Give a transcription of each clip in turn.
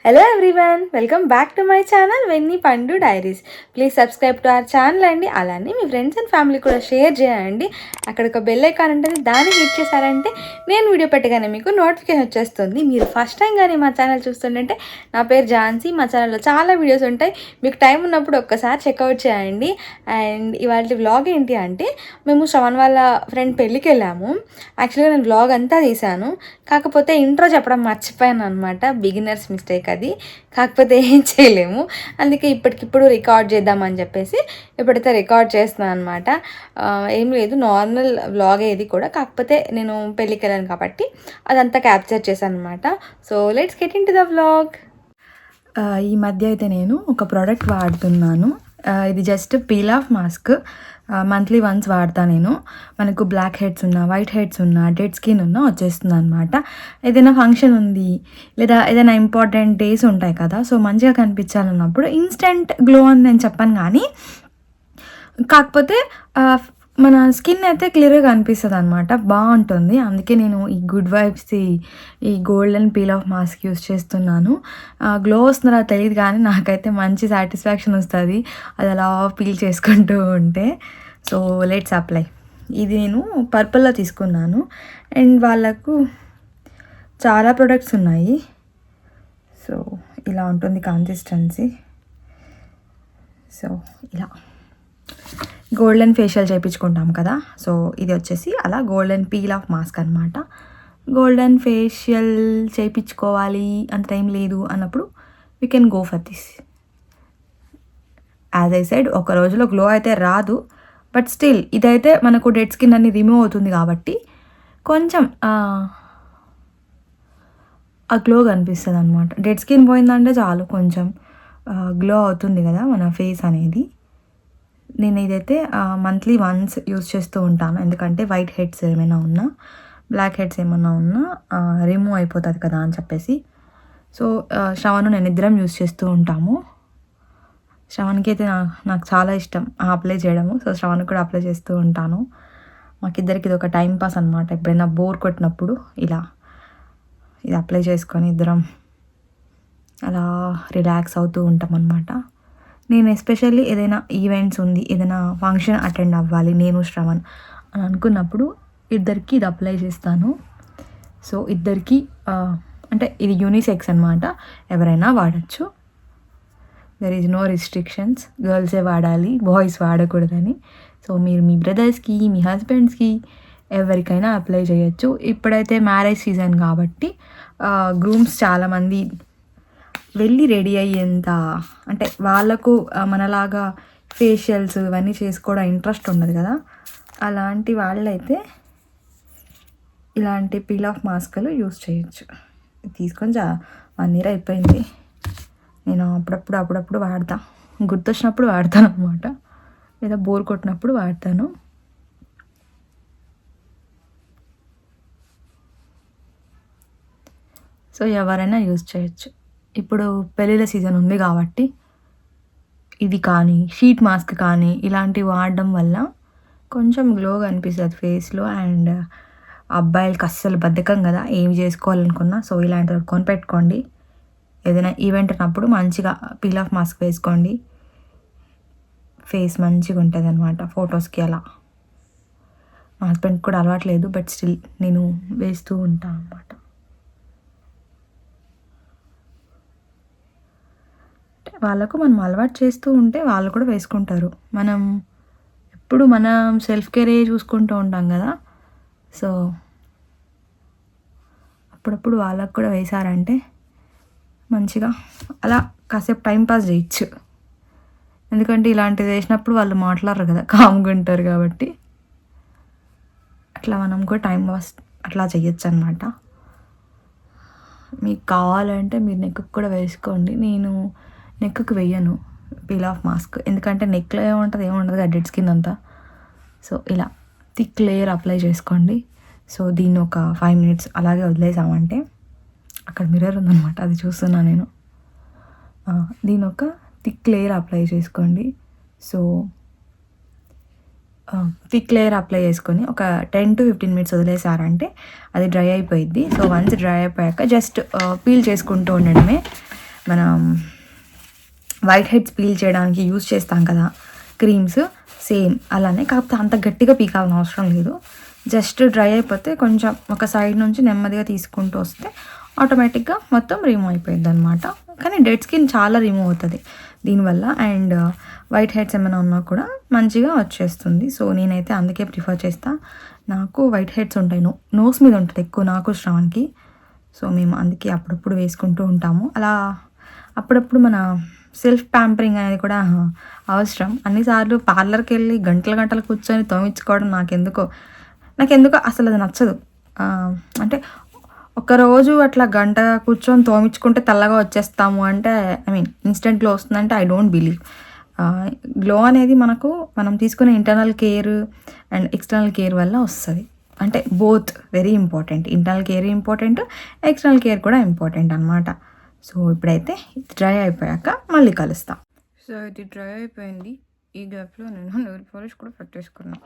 Hello everyone, welcome back to my channel Venni Pandu diaries. Please subscribe to our channel అండి. అలానే మీ friends and family కూడా share చేయండి. అక్కడ ఒక బెల్ ఐకాన్ ఉంటుంది, దాన్ని హిట్ చేశారంటే నేను వీడియో పెట్టగానే మీకు నోటిఫికేషన్ వచ్చేస్తుంది. మీరు ఫస్ట్ టైం కానీ మా ఛానల్ చూస్తుంటే నా పేరు ఝాన్సీ. మా ఛానల్లో చాలా వీడియోస్ ఉంటాయి, మీకు టైం ఉన్నప్పుడు ఒక్కసారి చెక్అవుట్ చేయండి. అండ్ ఇవాళ వ్లాగ్ ఏంటి అంటే, మేము శ్రవణ్ వాళ్ళ ఫ్రెండ్ పెళ్ళికి వెళ్ళాము. యాక్చువల్గా నేను వ్లాగ్ అంతా తీశాను, కాకపోతే ఇంట్రో చెప్పడం మర్చిపోయాను అనమాట. బిగినర్స్ మిస్టేక్ అది, కాకపోతే ఏం చేయలేము. అందుకే ఇప్పటికిప్పుడు రికార్డ్ చేద్దామని చెప్పేసి ఇప్పుడైతే రికార్డ్ చేస్తున్నాను అనమాట. ఏం లేదు, నార్మల్ వ్లాగ్ ఇది కూడా, కాకపోతే నేను పెళ్ళికి వెళ్ళాను కాబట్టి అదంతా క్యాప్చర్ చేశాను అనమాట. So let's get in to the vlog. ఈ మధ్య అయితే నేను ఒక ప్రోడక్ట్ వాడుతున్నాను. ఇది just peel off mask. Monthly once వాడతా నేను. మనకు బ్లాక్ హెడ్స్ ఉన్నా, వైట్ హెడ్స్ ఉన్నా, డెడ్ స్కిన్ ఉన్నా వచ్చేస్తుంది అనమాట. ఏదైనా ఫంక్షన్ ఉంది లేదా ఏదైనా ఇంపార్టెంట్ డేస్ ఉంటాయి కదా, సో మంచిగా కనిపించాలన్నప్పుడు ఇన్స్టెంట్ గ్లో అని నేను చెప్పను, కానీ కాకపోతే మన స్కిన్ అయితే క్లియర్గా కనిపిస్తుంది అనమాట, బాగుంటుంది. అందుకే నేను ఈ గుడ్ వైబ్స్ది ఈ golden peel off mask use చేస్తున్నాను. గ్లో వస్తుందో తెలియదు, కానీ నాకైతే మంచి సాటిస్ఫాక్షన్ వస్తుంది అది అలా పీల్ చేసుకుంటూ ఉంటే. So let's apply. ఇది నేను పర్పుల్లో తీసుకున్నాను. అండ్ వాళ్ళకు చాలా ప్రొడక్ట్స్ ఉన్నాయి. సో ఇలా ఉంటుంది కన్సిస్టెన్సీ. సో ఇలా గోల్డెన్ ఫేషియల్ చేయించుకుంటాం కదా, సో ఇది వచ్చేసి అలా గోల్డెన్ పీల్ ఆఫ్ మాస్క్ అనమాట. గోల్డెన్ ఫేషియల్ చేయించుకోవాలి అంత టైం లేదు అన్నప్పుడు we can go for this. As I side, ఒక రోజులో గ్లో అయితే రాదు, బట్ స్టిల్ ఇదైతే మనకు డెడ్ స్కిన్ అన్ని రిమూవ్ అవుతుంది కాబట్టి కొంచెం ఆ గ్లో కనిపిస్తుంది అనమాట. డెడ్ స్కిన్ పోయిందంటే చాలు, కొంచెం గ్లో అవుతుంది కదా మన ఫేస్ అనేది. నేను ఇదైతే మంత్లీ వన్స్ యూస్ చేస్తూ ఉంటాను, ఎందుకంటే వైట్ హెడ్స్ ఏమైనా ఉన్నా, బ్లాక్ హెడ్స్ ఏమైనా ఉన్నా రిమూవ్ అయిపోతుంది కదా అని చెప్పేసి. సో శ్రవణ్ నేను ఇద్దరం యూస్ చేస్తూ ఉంటాము. శ్రవణ్కి అయితే నాకు చాలా ఇష్టం అప్లై చేయడము, సో శ్రవణ్కి కూడా అప్లై చేస్తూ ఉంటాను. మాకిద్దరికి ఇది ఒక టైం పాస్ అనమాట. ఎప్పుడైనా బోర్ కొట్టినప్పుడు ఇలా ఇది అప్లై చేసుకొని ఇద్దరం అలా రిలాక్స్ అవుతూ ఉంటాం అనమాట. నేను ఎస్పెషల్లీ ఏదైనా ఈవెంట్స్ ఉంది, ఏదైనా ఫంక్షన్ అటెండ్ అవ్వాలి నేను శ్రవణ్ అని అనుకున్నప్పుడు ఇద్దరికి ఇది అప్లై చేస్తాను. సో ఇద్దరికి అంటే ఇది యూనిసెక్స్ అనమాట, ఎవరైనా వాడచ్చు. దెర్ ఈజ్ నో రిస్ట్రిక్షన్స్, గర్ల్సే వాడాలి, బాయ్స్ వాడకూడదని. సో మీరు మీ బ్రదర్స్కి, మీ హస్బెండ్స్కి ఎవరికైనా అప్లై చేయొచ్చు. ఇప్పుడైతే మ్యారేజ్ సీజన్ కాబట్టి గ్రూమ్స్ చాలామంది వెళ్ళి రెడీ అయ్యేంత, అంటే వాళ్ళకు మనలాగా ఫేషియల్స్ ఇవన్నీ చేసుకోవడం ఇంట్రెస్ట్ ఉండదు కదా, అలాంటి వాళ్ళైతే ఇలాంటి పీల్ ఆఫ్ మాస్కులు యూస్ చేయొచ్చు. తీసుకొని 1 year అయిపోయింది. నేను అప్పుడప్పుడు వాడతా, గుర్తొచ్చినప్పుడు వాడతాను అనమాట, లేదా బోర్ కొట్టినప్పుడు వాడతాను. సో ఎవరైనా యూస్ చేయొచ్చు. ఇప్పుడు పెళ్ళిళ్ళ సీజన్ ఉంది కాబట్టి ఇది కానీ, షీట్ మాస్క్ కానీ ఇలాంటివి వాడడం వల్ల కొంచెం గ్లోగా అనిపిస్తుంది ఫేస్లో. అండ్ అబ్బాయిలకి అస్సలు బద్ధకం కదా, ఏమి చేసుకోవాలనుకున్నా. సో ఇలాంటివి కొనిపెట్టుకోండి. ఏదైనా ఈవెంట్ ఉన్నప్పుడు మంచిగా పీల్ ఆఫ్ మాస్క్ వేసుకోండి, ఫేస్ మంచిగా ఉంటుంది అనమాట ఫొటోస్కి. అలా మా హస్బెండ్కి కూడా అలవాట్లేదు, బట్ స్టిల్ నేను వేస్తూ ఉంటాను అనమాట. వాళ్ళకు మనం అలవాటు చేస్తూ ఉంటే వాళ్ళు కూడా వేసుకుంటారు. మనం ఎప్పుడు మనం సెల్ఫ్ కేరే చూసుకుంటూ ఉంటాం కదా, సో అప్పుడప్పుడు వాళ్ళకు కూడా వేశారంటే మంచిగా అలా కాసేపు టైంపాస్ చేయొచ్చు. ఎందుకంటే ఇలాంటివి వేసినప్పుడు వాళ్ళు మాట్లాడరు కదా, కామ్గా ఉంటారు కాబట్టి అట్లా మనం కూడా టైం పాస్ అట్లా చేయొచ్చు అనమాట. మీకు కావాలంటే మీరు నెక్కు కూడా వేసుకోండి. నేను నెక్కి వేయను పీల్ ఆఫ్ మాస్క్, ఎందుకంటే నెక్లో ఏముండదు కదా డెడ్ స్కిన్ అంతా. సో ఇలా థిక్ లేయర్ అప్లై చేసుకోండి. సో దీన్ని ఒక 5 minutes అలాగే వదిలేసామంటే, అక్కడ మిర్రర్ ఉందన్నమాట, అది చూస్తున్నాను నేను. దీని ఒక థిక్ లేయర్ అప్లై చేసుకోండి. సో థిక్ లేయర్ అప్లై చేసుకొని ఒక 10 to 15 minutes వదిలేసారంటే అది డ్రై అయిపోయిద్ది. సో వన్స్ డ్రై అయిపోయాక జస్ట్ పీల్ చేసుకుంటూ ఉండడమే. మనం వైట్ హెడ్స్ పీల్ చేయడానికి యూజ్ చేస్తాం కదా క్రీమ్స్, సేమ్ అలానే, కాకపోతే అంత గట్టిగా పీకాల్సిన అవసరం లేదు. జస్ట్ డ్రై అయిపోతే కొంచెం ఒక సైడ్ నుంచి నెమ్మదిగా తీసుకుంటూ వస్తే ఆటోమేటిక్గా మొత్తం రిమూవ్ అయిపోయింది అనమాట. కానీ డెడ్ స్కిన్ చాలా రిమూవ్ అవుతుంది దీనివల్ల, అండ్ వైట్ హెడ్స్ ఏమైనా ఉన్నా కూడా మంచిగా వచ్చేస్తుంది. సో నేనైతే అందుకే ప్రిఫర్ చేస్తాను. నాకు వైట్ హెడ్స్ ఉంటాయి, నోస్ మీద ఉంటుంది ఎక్కువ నాకు, శ్రవణ్కి. సో మేము అందుకే అప్పుడప్పుడు వేసుకుంటూ ఉంటాము. అలా అప్పుడప్పుడు మన సెల్ఫ్ ప్యాంపరింగ్ అనేది కూడా అవసరం. అన్నిసార్లు పార్లర్కి వెళ్ళి గంటలు కూర్చొని తోమించుకోవడం నాకెందుకో అసలు అది నచ్చదు. అంటే ఒకరోజు అట్లా గంట కూర్చొని తోమించుకుంటే తెల్లగా వచ్చేస్తాము అంటే, ఇన్స్టెంట్ గ్లో వస్తుందంటే ఐ డోంట్ బిలీవ్. గ్లో అనేది మనం తీసుకునే internal care and external care వల్ల వస్తుంది. అంటే both very important. Internal care important, external care కూడా ఇంపార్టెంట్ అనమాట. సో ఇప్పుడైతే డ్రై అయిపోయాక మళ్ళీ కలుస్తాం. సో ఇది డ్రై అయిపోయింది. ఈ గ్యాప్లో నేను నెయిల్ పాలిష్ కూడా పెట్టేసుకున్నాను.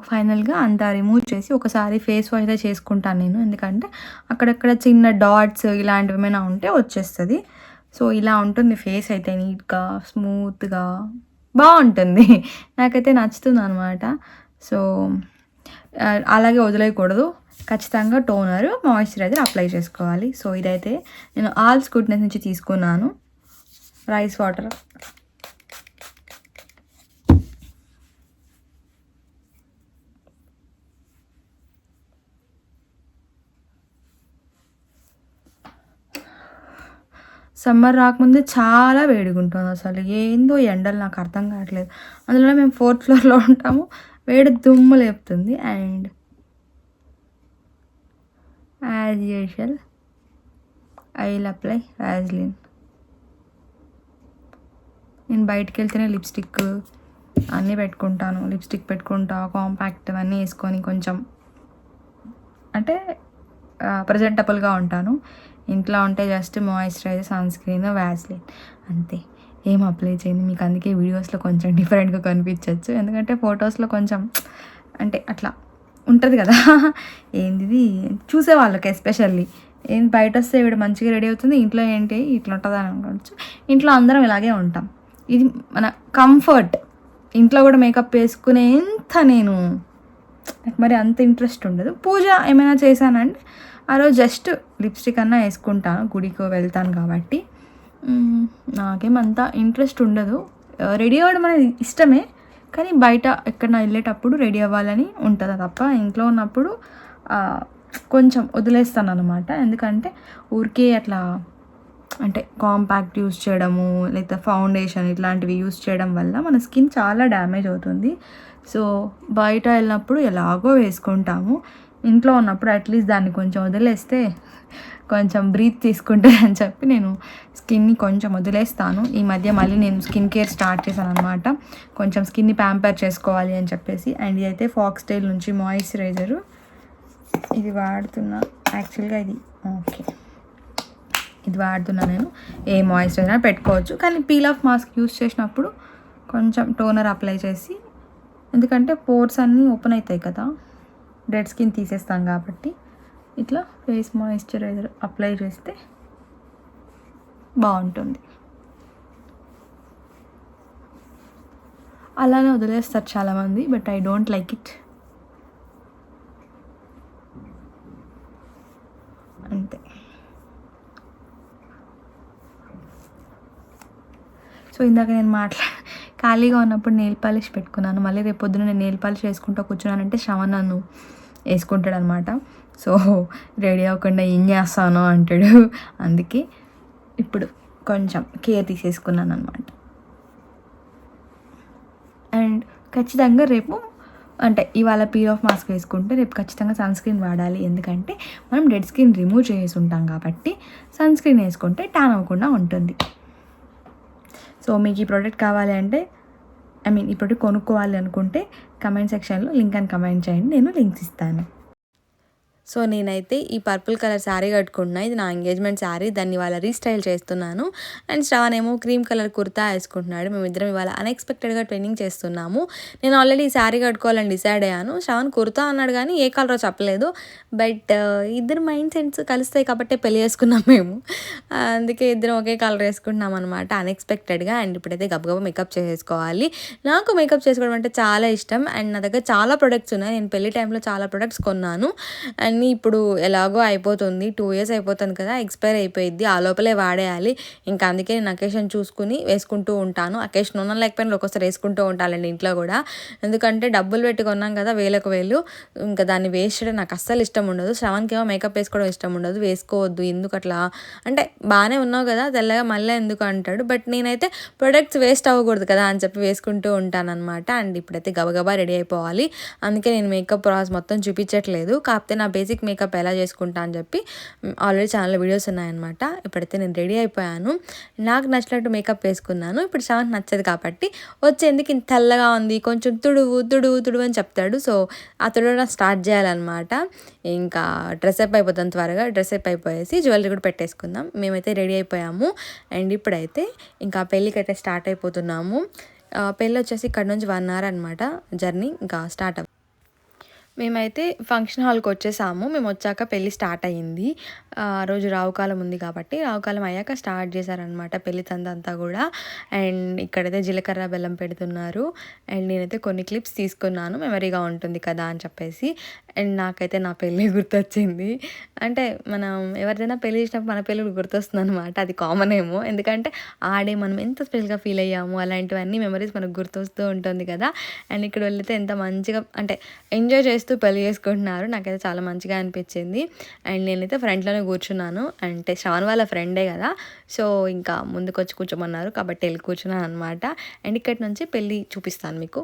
ఫైనల్గా అంతా రిమూవ్ చేసి ఒకసారి ఫేస్ వాష్ అయితే చేసుకుంటాను నేను, ఎందుకంటే అక్కడక్కడ చిన్న డాట్స్ ఇలాంటివి ఏమైనా ఉంటే వచ్చేస్తుంది. సో ఇలా ఉంటుంది ఫేస్ అయితే, నీట్గా స్మూత్గా బాగుంటుంది. నాకైతే నచ్చుతుంది అనమాట. సో అలాగే వదిలేయకూడదు, ఖచ్చితంగా టోనర్ మాయిశ్చరైజర్ అప్లై చేసుకోవాలి. సో ఇదైతే నేను ఆల్స్ గుడ్నెస్ నుంచి తీసుకున్నాను రైస్ వాటర్. సమ్మర్ రాకముందే చాలా వేడిగా ఉంటుంది అసలు, ఏందో ఎండలు నాకు అర్థం కావట్లేదు. అందులో మేము 4th ఫ్లోర్లో ఉంటాము, వేడి దుమ్ము లేపుతుంది. And as usual I will apply Vaseline. నేను బయటికి వెళ్తేనే లిప్స్టిక్ అన్నీ పెట్టుకుంటాను, లిప్స్టిక్ పెట్టుకుంటా, కాంపాక్ట్ అన్నీ వేసుకొని కొంచెం అంటే ప్రజెంటబుల్గా ఉంటాను. ఇంట్లో ఉంటే just moisturiser, sun screen, Vaseline అంతే, ఏం అప్లై చేయండి. మీకు అందుకే వీడియోస్లో కొంచెం డిఫరెంట్గా కనిపించవచ్చు, ఎందుకంటే ఫొటోస్లో కొంచెం అంటే అట్లా ఉంటుంది కదా, ఏంది చూసే వాళ్ళకి ఎస్పెషల్లీ ఏం బయట వస్తే వీడు మంచిగా రెడీ అవుతుంది, ఇంట్లో ఏంటి ఇట్లా ఉంటుంది అని అనుకోవచ్చు. ఇంట్లో అందరం ఇలాగే ఉంటాం, ఇది మన కంఫర్ట్. ఇంట్లో కూడా మేకప్ వేసుకునేంత నేను మరి అంత ఇంట్రెస్ట్ ఉండదు. పూజ ఏమైనా చేశానంటే ఆ రోజు జస్ట్ లిప్స్టిక్ అన్నా వేసుకుంటాను, గుడికి వెళ్తాను కాబట్టి. నాకేమంత ఇంట్రెస్ట్ ఉండదు. రెడీ అవ్వడం అనేది ఇష్టమే, కానీ బయట ఎక్కడన్నా వెళ్ళేటప్పుడు రెడీ అవ్వాలని ఉంటుంది తప్ప, ఇంట్లో ఉన్నప్పుడు కొంచెం వదిలేస్తాను అనమాట. ఎందుకంటే ఊరికే అట్లా అంటే కాంపాక్ట్ యూస్ చేయడము, లేదా ఫౌండేషన్ ఇట్లాంటివి యూస్ చేయడం వల్ల మన స్కిన్ చాలా డ్యామేజ్ అవుతుంది. సో బయట వెళ్ళినప్పుడు ఎలాగో వేసుకుంటాము, ఇంట్లో ఉన్నప్పుడు అట్లీస్ట్ దాన్ని కొంచెం వదిలేస్తే కొంచెం బ్రీత్ తీసుకుంటే అని చెప్పి నేను స్కిన్ని కొంచెం వదిలేస్తాను. ఈ మధ్య మళ్ళీ నేను స్కిన్ కేర్ స్టార్ట్ చేశాను అనమాట, కొంచెం స్కిన్ని ప్యాంపర్ చేసుకోవాలి అని చెప్పేసి. అండ్ ఇదైతే ఫాక్స్టైల్ నుంచి మాయిశ్చరైజరు, ఇది వాడుతున్నా యాక్చువల్గా, ఇది ఓకే, ఇది వాడుతున్నా నేను. ఏ మాయిశ్చరైజర్ పెట్టుకోవచ్చు, కానీ పీల్ ఆఫ్ మాస్క్ యూస్ చేసినప్పుడు కొంచెం టోనర్ అప్లై చేసి, ఎందుకంటే పోర్స్ అన్నీ ఓపెన్ అవుతాయి కదా, డెడ్ స్కిన్ తీసేస్తాం కాబట్టి ఇట్లా ఫేస్ మాయిశ్చరైజర్ అప్లై చేస్తే బాగుంటుంది. అలానే వదిలేస్తారు చాలామంది, but I don't like it. అంతే. సో ఇందాక నేను ఖాళీగా ఉన్నప్పుడు నెయిల్ పాలిష్ పెట్టుకున్నాను. మళ్ళీ రేపు పొద్దున నేను నెయిల్ పాలిష్ వేసుకుంటూ కూర్చున్నానంటే శ్రవణ్ నన్ను వేసుకుంటాడు అనమాట. సో రెడీ అవ్వకుండా ఏం చేస్తాను అంటాడు. అందుకే ఇప్పుడు కొంచెం కేర్ తీసేసుకున్నాను అనమాట. అండ్ ఖచ్చితంగా రేపు అంటే ఇవాళ పీల్ ఆఫ్ మాస్క్ వేసుకుంటే రేపు ఖచ్చితంగా సన్ స్క్రీన్ వాడాలి. ఎందుకంటే మనం డెడ్ స్కిన్ రిమూవ్ చేసి ఉంటాం కాబట్టి సన్ స్క్రీన్ వేసుకుంటే ట్యాన్ అవ్వకుండా ఉంటుంది. సో మీకు ఈ ప్రోడక్ట్ కావాలి అంటే, ఈ ప్రోడక్ట్ కొనుక్కోవాలి అనుకుంటే కమెంట్ సెక్షన్లో లింక్ అని కమెంట్ చేయండి, నేను లింక్స్ ఇస్తాను. సో నేనైతే ఈ పర్పుల్ కలర్ శారీ కట్టుకుంటున్నా. ఇది నా ఎంగేజ్మెంట్ శారీ. దాన్ని ఇవాళ రీస్టైల్ చేస్తున్నాను. అండ్ శ్రవణ్ ఏమో క్రీమ్ కలర్ కుర్తా వేసుకుంటున్నాడు. మేమిద్దరం ఇవాళ అన్ఎక్స్పెక్టెడ్గా ట్రైనింగ్ చేస్తున్నాము. నేను ఆల్రెడీ ఈ శారీ కట్టుకోవాలని డిసైడ్ అయ్యాను. శ్రవణ్ కుర్తా అన్నాడు కానీ ఏ కలరో చెప్పలేదు. బట్ ఇద్దరు మైండ్ సెట్స్ కలుస్తాయి కాబట్టి పెళ్లి చేసుకున్నాం మేము. అందుకే ఇద్దరం ఒకే కలర్ వేసుకుంటున్నాం అనమాట అన్ఎక్స్పెక్టెడ్గా. అండ్ ఇప్పుడైతే గబగబా మేకప్ చేసేసుకోవాలి. నాకు మేకప్ చేసుకోవడం అంటే చాలా ఇష్టం. అండ్ నా దగ్గర చాలా ప్రొడక్ట్స్ ఉన్నాయి. నేను పెళ్లి టైంలో చాలా ప్రొడక్ట్స్ కొన్నాను. అండ్ ఇప్పుడు ఎలాగో అయిపోతుంది, 2 years అయిపోతుంది కదా, ఎక్స్పైర్ అయిపోయింది. ఆ లోపలే వాడేయాలి. ఇంకా అందుకే నేను అకేషన్ చూసుకుని వేసుకుంటూ ఉంటాను. అకేషన్ ఉన్నా లేకపోయినా ఒక్కోసారి వేసుకుంటూ ఉంటానండి ఇంట్లో కూడా. ఎందుకంటే డబ్బులు పెట్టి కొన్నాం కదా, వేలకు వేలు, ఇంకా దాన్ని వేస్ట్ చేయడం నాకు అస్సలు ఇష్టం ఉండదు. శ్రవణ్కి ఏమో మేకప్ వేసుకోవడం ఇష్టం ఉండదు. వేసుకోవద్దు ఎందుకు అట్లా అంటే, బాగానే ఉన్నావు కదా తెల్లగా మళ్ళీ ఎందుకు అంటాడు. బట్ నేనైతే ప్రొడక్ట్స్ వేస్ట్ అవ్వకూడదు కదా అని చెప్పి వేసుకుంటూ ఉంటానన్నమాట. అండ్ ఇప్పుడైతే గబగబా రెడీ అయిపోవాలి. అందుకే నేను మేకప్ ప్రాసెస్ మొత్తం చూపించట్లేదు. కాకపోతే నా బేసిక్ మేకప్ ఎలా చేసుకుంటా అని చెప్పి ఆల్రెడీ ఛానల్లో వీడియోస్ ఉన్నాయన్నమాట. ఇప్పుడైతే నేను రెడీ అయిపోయాను. నాకు నచ్చినట్టు మేకప్ వేసుకున్నాను. ఇప్పుడు శ్రవణ్ నచ్చదు కాబట్టి వచ్చేందుకు ఇంత తెల్లగా ఉంది, కొంచెం తుడువు అని చెప్తాడు. సో ఆ తుడవడం స్టార్ట్ చేయాలన్నమాట. ఇంకా డ్రెస్అప్ అయిపోతాం త్వరగా. డ్రెస్అప్ అయిపోయేసి జ్యువెలరీ కూడా పెట్టేసుకుందాం. మేమైతే రెడీ అయిపోయాము. అండ్ ఇప్పుడైతే ఇంకా పెళ్ళికి అయితే స్టార్ట్ అయిపోతున్నాము. పెళ్ళి వచ్చేసి ఇక్కడ నుంచి 1 hour అనమాట జర్నీ. ఇంకా స్టార్ట్ మేమైతే ఫంక్షన్ హాల్కి వచ్చేసాము. మేము వచ్చాక పెళ్ళి స్టార్ట్ అయ్యింది. ఆ రోజు రావుకాలం ఉంది కాబట్టి రావుకాలం అయ్యాక స్టార్ట్ చేశారనమాట పెళ్లి తందంతా కూడా. అండ్ ఇక్కడైతే జీలకర్ర బెల్లం పెడుతున్నారు. అండ్ నేనైతే కొన్ని క్లిప్స్ తీసుకున్నాను, మెమరీగా ఉంటుంది కదా అని చెప్పేసి. అండ్ నాకైతే నా పెళ్ళి గుర్తొచ్చింది. అంటే మనం ఎవరిదైనా పెళ్ళి చేసినప్పుడు మన పెళ్ళి గుర్తొస్తుంది అనమాట. అది కామన్ ఏమో, ఎందుకంటే ఆడే మనం ఎంత స్పెషల్గా ఫీల్ అయ్యాము అలాంటివన్నీ మెమరీస్ మనకు గుర్తొస్తూ ఉంటుంది కదా. అండ్ ఇక్కడ వెళ్తే ఎంత మంచిగా అంటే ఎంజాయ్ చేస్తూ పెళ్లి చేసుకుంటున్నారు. నాకైతే చాలా మంచిగా అనిపించింది. అండ్ నేనైతే ఫ్రంట్లోనే కూర్చున్నాను. అంటే శ్రవణ్ వాళ్ళ ఫ్రెండే కదా, సో ఇంకా ముందుకు వచ్చి కూర్చోమన్నారు కాబట్టి వెళ్ళి కూర్చున్నాను అనమాట. అండ్ ఇక్కడి నుంచి పెళ్ళి చూపిస్తాను మీకు.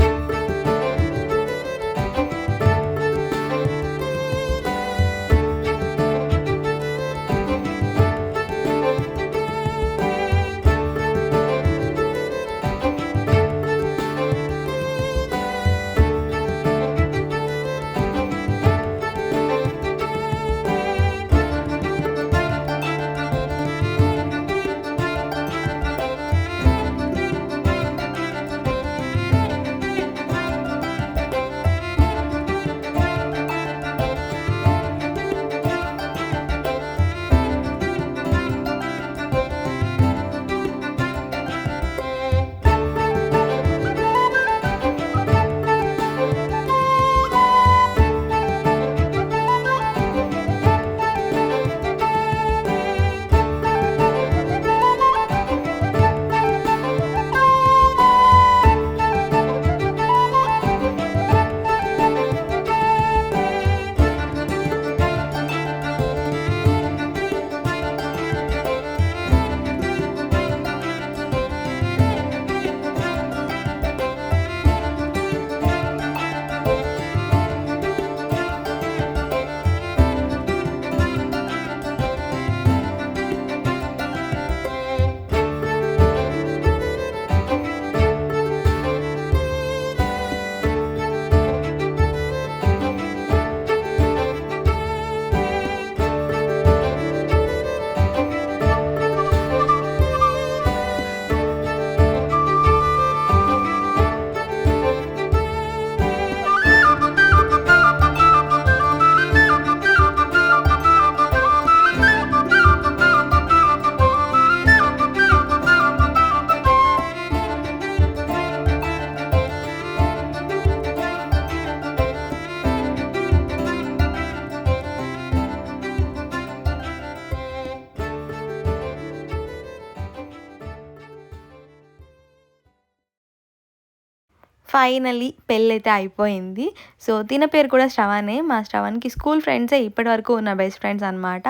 ఫైనలీ పెళ్ళైతే అయిపోయింది. సో తిన పేరు కూడా శ్రవణే. మా శ్రవణ్కి స్కూల్ ఫ్రెండ్సే ఇప్పటి వరకు ఉన్న బెస్ట్ ఫ్రెండ్స్ అనమాట.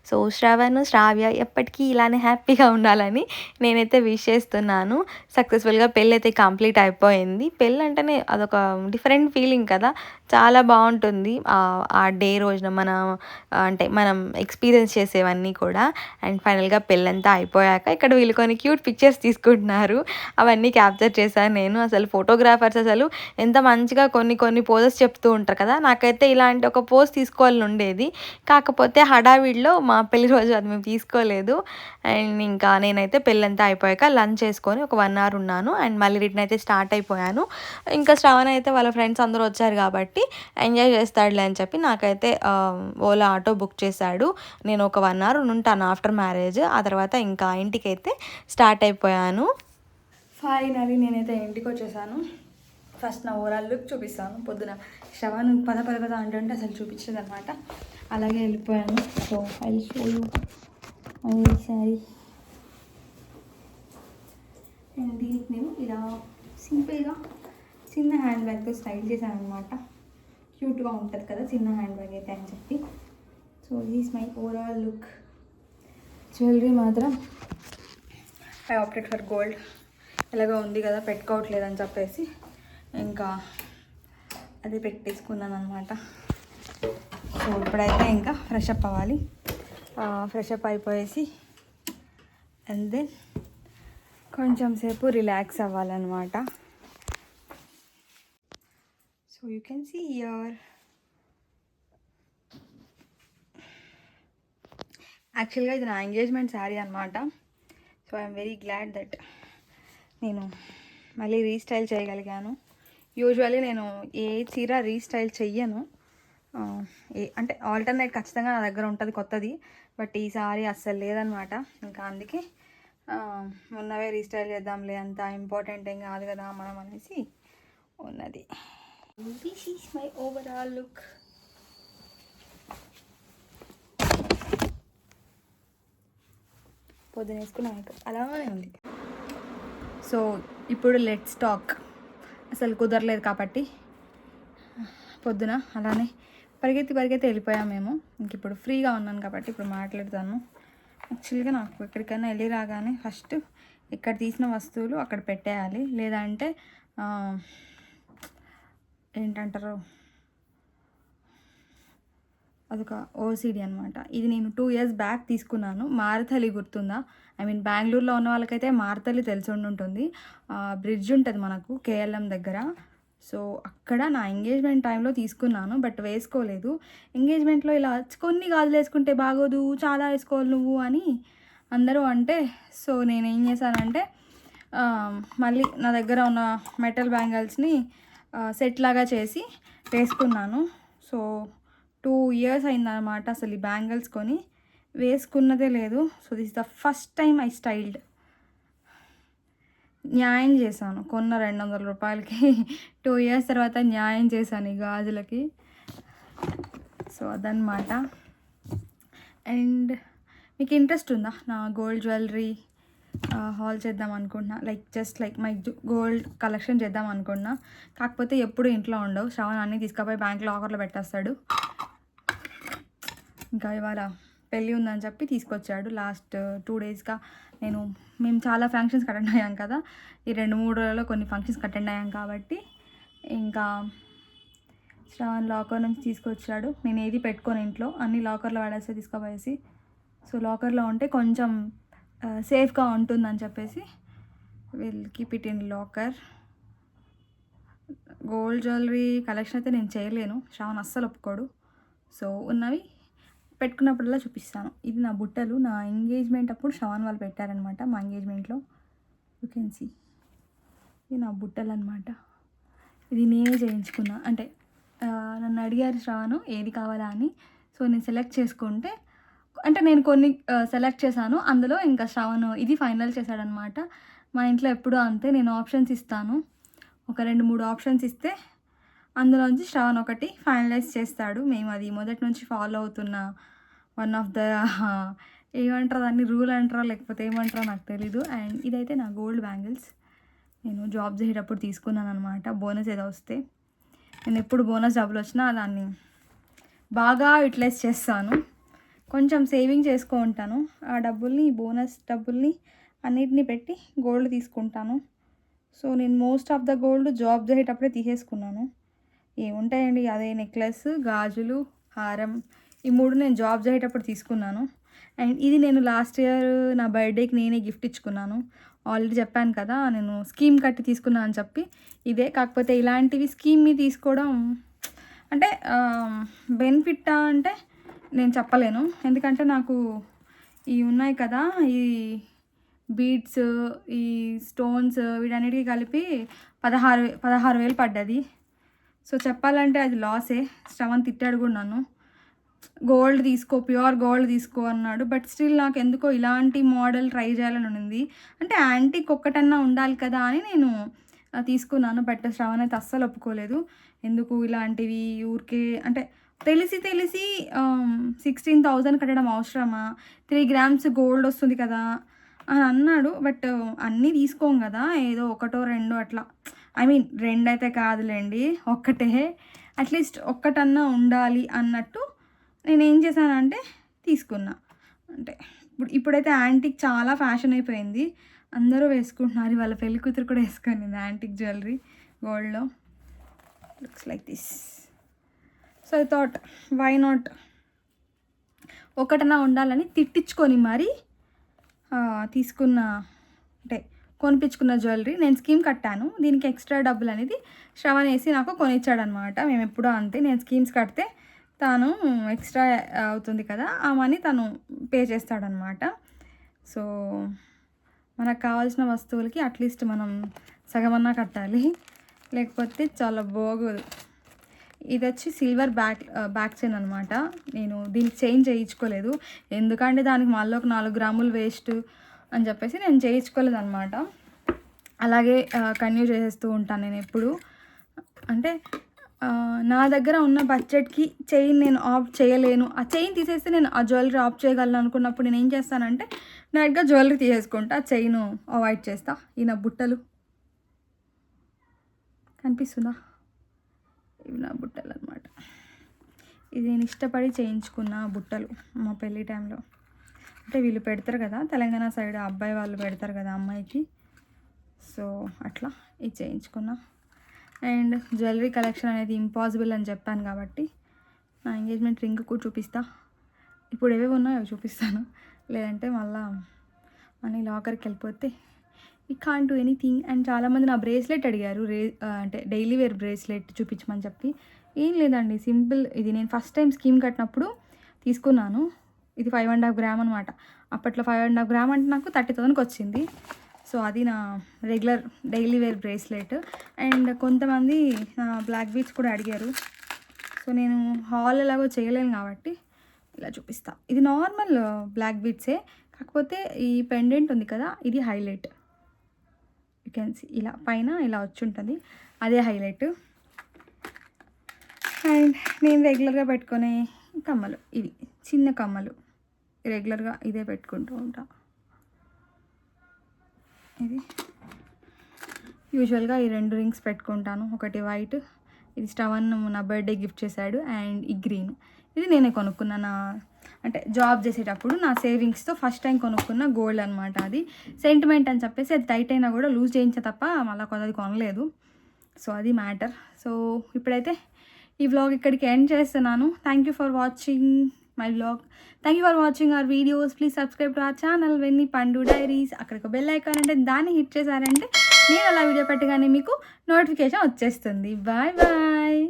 సో శ్రవణ్, శ్రావ్య ఎప్పటికీ ఇలానే హ్యాపీగా ఉండాలని నేనైతే విష్ చేస్తున్నాను. సక్సెస్ఫుల్గా పెళ్ళైతే కంప్లీట్ అయిపోయింది. పెళ్ళి అంటేనే అదొక డిఫరెంట్ ఫీలింగ్ కదా, చాలా బాగుంటుంది ఆ డే రోజున మనం ఎక్స్పీరియన్స్ చేసేవన్నీ కూడా. అండ్ ఫైనల్గా పెళ్ళంతా అయిపోయాక ఇక్కడ వీళ్ళు కొన్ని క్యూట్ పిక్చర్స్ తీసుకుంటున్నారు, అవన్నీ క్యాప్చర్ చేశాను నేను. అసలు ఫోటోగ్రాఫర్స్ అసలు ఎంత మంచిగా కొన్ని పోజెస్ చెప్తూ ఉంటారు కదా, నాకైతే ఇలాంటి ఒక పోజ్ తీసుకోవాలని ఉండేది. కాకపోతే హడావిడిలో మా పెళ్లి రోజు అది మేము తీసుకోలేదు. అండ్ ఇంకా నేనైతే పెళ్ళంతా అయిపోయాక లంచ్ చేసుకొని ఒక 1 hour ఉన్నాను. అండ్ మళ్ళీ రిటర్న్ అయితే స్టార్ట్ అయిపోయాను. ఇంకా శ్రవణ్ అయితే వాళ్ళ ఫ్రెండ్స్ అందరూ వచ్చారు కాబట్టి ఎంజాయ్ చేస్తాడులే అని చెప్పి నాకైతే ఓలా ఆటో బుక్ చేశాడు. నేను ఒక 1 hour ఉంటాను ఆఫ్టర్ మ్యారేజ్. ఆ తర్వాత ఇంకా ఇంటికైతే స్టార్ట్ అయిపోయాను. ఫైనలీ నేనైతే ఇంటికి వచ్చేసాను. ఫస్ట్ నా ఓవరాల్ లుక్ చూపిస్తాను. పొద్దున శ్రవణ్ పద అంటుంటే అసలు చూపించదు అనమాట, అలాగే వెళ్ళిపోయాను. So I show you my sari. And దీనికి నేను ఇలా సింపుల్గా చిన్న హ్యాండ్ బ్యాగ్తో స్టైల్ చేశాను అనమాట. క్యూట్గా ఉంటుంది కదా చిన్న హ్యాండ్ బ్యాగ్ అయితే అని చెప్పి. So this my overall look. Jewellery మాత్రం ఐ ఆప్టెడ్ ఫర్ గోల్డ్. ఎలాగో ఉంది కదా పెట్టుకోవట్లేదని చెప్పేసి ఇంకా అది పెట్టేసుకున్నాను అనమాట. సో ఇప్పుడైతే ఇంకా ఫ్రెష్ అప్ అవ్వాలి. ఫ్రెష్ అప్ అయిపోయేసి అండ్ దెన్ కొంచెం సేపు రిలాక్స్ అవ్వాలన్నమాట. So you can see here. యాక్చువల్గా ఇది నా ఎంగేజ్మెంట్ శారీ అనమాట. So I'm very glad that నేను మళ్ళీ రీస్టైల్ చేయగలిగాను. యూజువల్లీ నేను ఏ చీర రీస్టైల్ చెయ్యను, అంటే ఆల్టర్నేట్ ఖచ్చితంగా నా దగ్గర ఉంటుంది కొత్తది. బట్ ఈసారి అస్సలు లేదనమాట. ఇంకా అందుకే ఉన్నవే రీస్టైల్ చేద్దాంలే, అంత ఇంపార్టెంట్ ఏం కాదు కదా మనం అనేసి ఉన్నది. This is my overall look. పొద్దున వేసుకున్న మేకప్ అలానే ఉంది. సో ఇప్పుడు లెట్స్ టాక్. అసలు కుదరలేదు కాబట్టి పొద్దున అలానే పరిగెత్తి వెళ్ళిపోయాము మేము. ఇంక ఇప్పుడు ఫ్రీగా ఉన్నాను కాబట్టి ఇప్పుడు మాట్లాడుతాను. యాక్చువల్గా నాకు ఎక్కడికైనా వెళ్ళి రాగానే ఫస్ట్ ఇక్కడ తీసిన వస్తువులు అక్కడ పెట్టేయాలి, లేదంటే ఏంటంటారు అదొక ఓసిడి అనమాట. ఇది నేను 2 years బ్యాక్ తీసుకున్నాను. మారథలి గుర్తుందా? ఐ మీన్ బెంగళూరులో ఉన్న వాళ్ళకైతే మారథలి తెలిసి ఉంటుంది. బ్రిడ్జ్ ఉంటుంది మనకు కేఎల్ఎం దగ్గర. సో అక్కడ నా ఎంగేజ్మెంట్ టైంలో తీసుకున్నాను, బట్ వేసుకోలేదు. ఎంగేజ్మెంట్లో ఇలా కొన్ని గాజులు వేసుకుంటే బాగోదు, చాలా వేసుకోవాలి నువ్వు అని అందరూ అంటే, సో నేను ఏం చేశానంటే మళ్ళీ నా దగ్గర ఉన్న మెటల్ బ్యాంగిల్స్ని సెట్ లాగా చేసి వేసుకున్నాను. సో 2 years అయిందన్నమాట అసలు ఈ బ్యాంగిల్స్ కొని వేసుకున్నదే లేదు. So this the first time I styled. న్యాయం చేశాను, కొన్న 200 రూపాయలకి 2 years తర్వాత న్యాయం చేశాను ఈ గాజులకి. సో అదనమాట. అండ్ మీకు ఇంట్రెస్ట్ ఉందా నా గోల్డ్ జ్యువెలరీ హాల్ చేద్దాం అనుకుంటున్నా, just like my gold collection చేద్దాం అనుకుంటున్నా. కాకపోతే ఎప్పుడు ఇంట్లో ఉండవు, శ్రవణ్ అన్నీ తీసుకుపోయి బ్యాంక్ లాకర్లో పెట్టేస్తాడు. ఇంకా ఇవాళ పెళ్ళి ఉందని చెప్పి తీసుకొచ్చాడు. లాస్ట్ 2 daysగా మేము చాలా ఫంక్షన్స్కి అటెండ్ అయ్యాం కదా, ఈ 2-3 రోజుల్లో కొన్ని ఫంక్షన్స్కి అటెండ్ అయ్యాం కాబట్టి ఇంకా శ్రవణ్ లాకర్ నుంచి తీసుకొచ్చాడు. నేను ఏది పెట్టుకొని ఇంట్లో అన్ని లాకర్లో పడేస్తే తీసుకుపోయేసి, సో లాకర్లో ఉంటే కొంచెం సేఫ్గా ఉంటుందని చెప్పేసి will keep it in locker. Gold jewellery collection అయితే నేను చేయలేను, శ్రవణ్ అస్సలు ఒప్పుకోడు. సో ఉన్నవి పెట్టుకున్నప్పుడల్లా చూపిస్తాను. ఇది నా బుట్టలు, నా ఎంగేజ్మెంట్ అప్పుడు శ్రవణ్ వాళ్ళు పెట్టారనమాట. మా ఎంగేజ్మెంట్లో యూ కెన్ సీ ఇది నా బుట్టలు అనమాట. ఇది నేనే చేయించుకున్నా, అంటే నన్ను అడిగారు శ్రవణ్ ఏది కావాలా అని. సో నేను సెలెక్ట్ చేసుకుంటే, అంటే నేను కొన్ని సెలెక్ట్ చేశాను, అందులో ఇంకా శ్రవణ్ ఇది ఫైనల్ చేశాడనమాట. మా ఇంట్లో ఎప్పుడూ అంతే, నేను ఆప్షన్స్ ఇస్తాను, ఒక 2-3 ఆప్షన్స్ ఇస్తే అందులోంచి శ్రవణ్ ఒకటి ఫైనలైజ్ చేస్తాడు. మేము అది మొదటి నుంచి ఫాలో అవుతున్న వన్ ఆఫ్ ద ఏమంటారు దాన్ని, రూల్ అంటారా లేకపోతే ఏమంటారో నాకు తెలీదు. అండ్ ఇదైతే నా గోల్డ్ బ్యాంగిల్స్. నేను జాబ్ చేసేటప్పుడు తీసుకున్నాను అనమాట. బోనస్ ఏదో వస్తే నేను ఎప్పుడు బోనస్ డబ్బులు వచ్చినా దాన్ని బాగా యూటిలైజ్ చేస్తాను. కొంచెం సేవింగ్ చేసుకో ఉంటాను. ఆ డబ్బుల్ని, బోనస్ డబ్బుల్ని అన్నిటిని పెట్టి గోల్డ్ తీసుకుంటాను. సో నేను most of the gold job చేసేటప్పుడే తీసేసుకున్నాను. ఏముంటాయండి, అదే నెక్లెస్, గాజులు, హారం, ఈ 3 నేను జాబ్ చేసేటప్పుడు తీసుకున్నాను. అండ్ ఇది నేను లాస్ట్ ఇయర్ నా బర్త్డేకి నేనే గిఫ్ట్ ఇచ్చుకున్నాను. ఆల్రెడీ చెప్పాను కదా, నేను స్కీమ్ కట్టి తీసుకున్నాను అని చెప్పి. ఇదే కాకపోతే ఇలాంటివి స్కీమ్ని తీసుకోవడం అంటే బెనిఫిట్టా అంటే నేను చెప్పలేను. ఎందుకంటే నాకు ఈ ఉన్నాయి కదా, ఈ బీడ్స్, ఈ స్టోన్స్, వీటన్నిటికీ కలిపి 16,000 పడ్డది. సో చెప్పాలంటే అది లాసే. శ్రవణ్ తిట్టాడు కూడా నన్ను, గోల్డ్ తీసుకో, ప్యూర్ గోల్డ్ తీసుకో అన్నాడు. బట్ స్టిల్ నాకు ఎందుకో ఇలాంటి మోడల్ ట్రై చేయాలని ఉంది. అంటే యాంటీక్ ఒక్కటన్నా ఉండాలి కదా అని నేను తీసుకున్నాను. బట్ శ్రవణ్ అయితే అస్సలు ఒప్పుకోలేదు. ఎందుకు ఇలాంటివి ఊరికే అంటే తెలిసి 16,000 కట్టడం అవసరమా, 3 grams గోల్డ్ వస్తుంది కదా అని అన్నాడు. బట్ అన్నీ తీసుకోం కదా, ఏదో ఒకటో రెండో అట్లా, ఐ మీన్ 2 అయితే కాదులేండి, ఒక్కటే, అట్లీస్ట్ ఒక్కటన్నా ఉండాలి అన్నట్టు నేనేం చేశానంటే తీసుకున్నా. అంటే ఇప్పుడైతే యాంటిక్ చాలా ఫ్యాషన్ అయిపోయింది, అందరూ వేసుకుంటున్నారు. వాళ్ళ పెళ్లి కూతురు కూడా వేసుకునింది యాంటిక్ జ్యువెలరీ గోల్డ్లో. Looks like this. So I thought why not, ఒకటన్నా ఉండాలని తిట్టించుకొని మరి తీసుకున్న, అంటే కొనిపించుకున్న జ్యువెలరీ. నేను స్కీమ్ కట్టాను, దీనికి ఎక్స్ట్రా డబ్బులు అనేది శ్రవణ్ వేసి నాకు కొనిచ్చాడనమాట. మేము ఎప్పుడూ అంతే, నేను స్కీమ్స్ కడితే తాను ఎక్స్ట్రా అవుతుంది కదా, ఆ మనీ తను పే చేస్తాడనమాట. సో మనకు కావాల్సిన వస్తువులకి అట్లీస్ట్ మనం సగమన్నా కట్టాలి, లేకపోతే చాలా బాగోదు. ఇది వచ్చి సిల్వర్ బ్యాక్ చైన్ అనమాట. నేను దీనికి చైన్ చేయించుకోలేదు, ఎందుకంటే దానికి మళ్ళీ ఒక 4 గ్రాములు వేస్ట్ అని చెప్పేసి నేను చేయించుకోలేదు అనమాట. అలాగే కంటిన్యూ చేసేస్తూ ఉంటాను నేను ఎప్పుడు. అంటే నా దగ్గర ఉన్న బడ్జెట్కి చైన్ నేను ఆఫ్ చేయలేను, ఆ చైన్ తీసేస్తే నేను ఆ జ్యువెలరీ ఆఫ్ చేయగలను అనుకున్నప్పుడు నేను ఏం చేస్తానంటే డైరెక్ట్గా జ్యువెలరీ తీసేసుకుంటా, చైన్ అవాయిడ్ చేస్తా. ఈ నా బుట్టలు కనిపిస్తుందా, ఇవి నా బుట్టలు అనమాట. ఇది నేను ఇష్టపడి చేయించుకున్న బుట్టలు మా పెళ్ళి టైంలో. అంటే వీళ్ళు పెడతారు కదా, తెలంగాణ సైడ్ అబ్బాయి వాళ్ళు పెడతారు కదా అమ్మాయికి, సో అట్లా ఇది చేయించుకున్నా. అండ్ జ్యువెలరీ కలెక్షన్ అనేది ఇంపాసిబుల్ అని చెప్పాను కాబట్టి నా ఎంగేజ్మెంట్ రింగ్ కూడా చూపిస్తా. ఇప్పుడు ఏవేవి ఉన్నాయో చూపిస్తాను, లేదంటే మళ్ళీ అని లాకర్కి వెళ్ళిపోతే ఈ కాంట్ డూ ఎనీథింగ్. అండ్ చాలామంది నా బ్రేస్లెట్ అడిగారు, అంటే డైలీ వేర్ బ్రేస్లెట్ చూపించమని చెప్పి. ఏం లేదండి, సింపుల్. ఇది నేను ఫస్ట్ టైం స్కీమ్ కట్టినప్పుడు తీసుకున్నాను. ఇది 5.5 గ్రామ్ అనమాట. అప్పట్లో 5.5 గ్రామ్ అంటే నాకు 30,000కి వచ్చింది. సో అది నా regular daily wear bracelet. And కొంతమంది నా బ్లాక్ బీడ్స్ కూడా అడిగారు. సో నేను హాల్ ఎలాగో చేయలేను కాబట్టి ఇలా చూపిస్తా. ఇది నార్మల్ బ్లాక్ బీడ్సే, కాకపోతే ఈ పెండెంట్ ఉంది కదా, ఇది హైలైట్. యూ కెన్ సీ, ఇలా పైన ఇలా వచ్చి ఉంటుంది, అదే హైలైట్. అండ్ నేను రెగ్యులర్గా పెట్టుకునే కమ్మలు, ఇవి చిన్న కమ్మలు, రెగ్యులర్గా ఇదే పెట్టుకుంటూ ఉంటా. ఇది యూజువల్గా ఈ 2 రింగ్స్ పెట్టుకుంటాను, ఒకటి వైట్, ఇది శ్రవణ్ నా బర్త్డే గిఫ్ట్ చేశాడు, అండ్ ఈ గ్రీన్, ఇది నేనే కొనుక్కున్నా అంటే జాబ్ చేసేటప్పుడు నా సేవింగ్స్తో ఫస్ట్ టైం కొనుక్కున్న గోల్డ్ అనమాట. అది సెంటిమెంట్ అని చెప్పేసి అది టైట్ అయినా కూడా లూజ్ చేయించే తప్ప మళ్ళీ కొత్తది కొనలేదు. సో అది మ్యాటర్. సో ఇప్పుడైతే ఈ వ్లాగ్ ఇక్కడికి ఎండ్ చేస్తున్నాను. Thank you for watching my vlog. Thank you for watching our videos. Please subscribe to our channel Venni Pandu diaries. అక్కడికి బెల్ ఐకాన్ అంటే దాన్ని హిట్ చేశారంటే నేను అలా వీడియో పెట్టగానే మీకు నోటిఫికేషన్ వచ్చేస్తుంది. Bye bye.